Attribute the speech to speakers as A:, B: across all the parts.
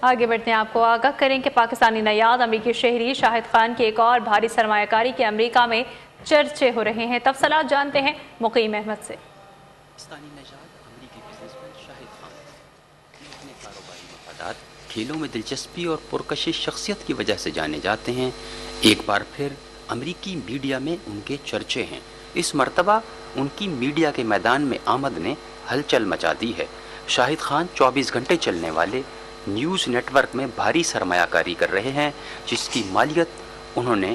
A: آگے بڑھتے ہیں، آپ کو آگاہ کریں کہ پاکستانی نیاد امریکی شہری شاہد خان کی ایک اور بھاری سرمایہ کاری کے امریکہ میں چرچے ہو رہے ہیں۔ تفصیلات جانتے ہیں مقیم احمد سے۔
B: پاکستانی نژاد امریکی بزنس مین شاہد خان اپنے کاروباری مفادات، کھیلوں میں دلچسپی اور پرکشش شخصیت کی وجہ سے جانے جاتے ہیں۔ ایک بار پھر امریکی میڈیا میں ان کے چرچے ہیں۔ اس مرتبہ ان کی میڈیا کے میدان میں آمد نے ہلچل مچا دی ہے۔ شاہد خان 24 گھنٹے چلنے والے نیوز نیٹ ورک میں بھاری سرمایہ کاری کر رہے ہیں، جس کی مالیت انہوں نے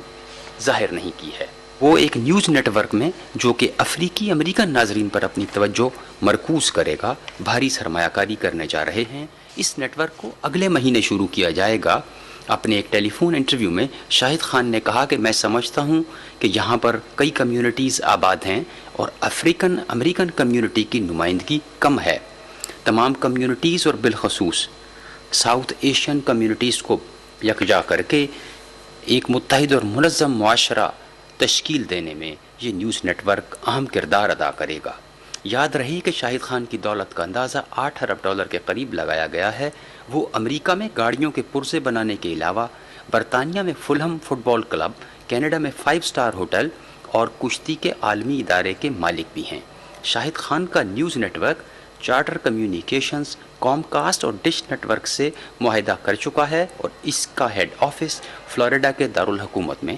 B: ظاہر نہیں کی ہے۔ وہ ایک نیوز نیٹ ورک میں جو کہ افریقی امریکن ناظرین پر اپنی توجہ مرکوز کرے گا، بھاری سرمایہ کاری کرنے جا رہے ہیں۔ اس نیٹ ورک کو اگلے مہینے شروع کیا جائے گا۔ اپنے ایک ٹیلی فون انٹرویو میں شاہد خان نے کہا کہ میں سمجھتا ہوں کہ یہاں پر کئی کمیونٹیز آباد ہیں اور افریقن امریکن کمیونٹی کی نمائندگی کم ہے۔ تمام کمیونٹیز اور بالخصوص ساؤتھ ایشین کمیونٹیز کو یکجا کر کے ایک متحد اور منظم معاشرہ تشکیل دینے میں یہ نیوز نیٹ ورک اہم کردار ادا کرے گا۔ یاد رہے کہ شاہد خان کی دولت کا اندازہ 8 ارب ڈالر کے قریب لگایا گیا ہے۔ وہ امریکہ میں گاڑیوں کے پرزے بنانے کے علاوہ برطانیہ میں فلہم فٹ بال کلب، کینیڈا میں 5 اسٹار ہوٹل اور کشتی کے عالمی ادارے کے مالک بھی ہیں۔ شاہد خان کا news network Charter Communications, Comcast اور ڈش نیٹ ورک سے معاہدہ کر چکا ہے اور اس کا ہیڈ آفس فلوریڈا کے دارالحکومت میں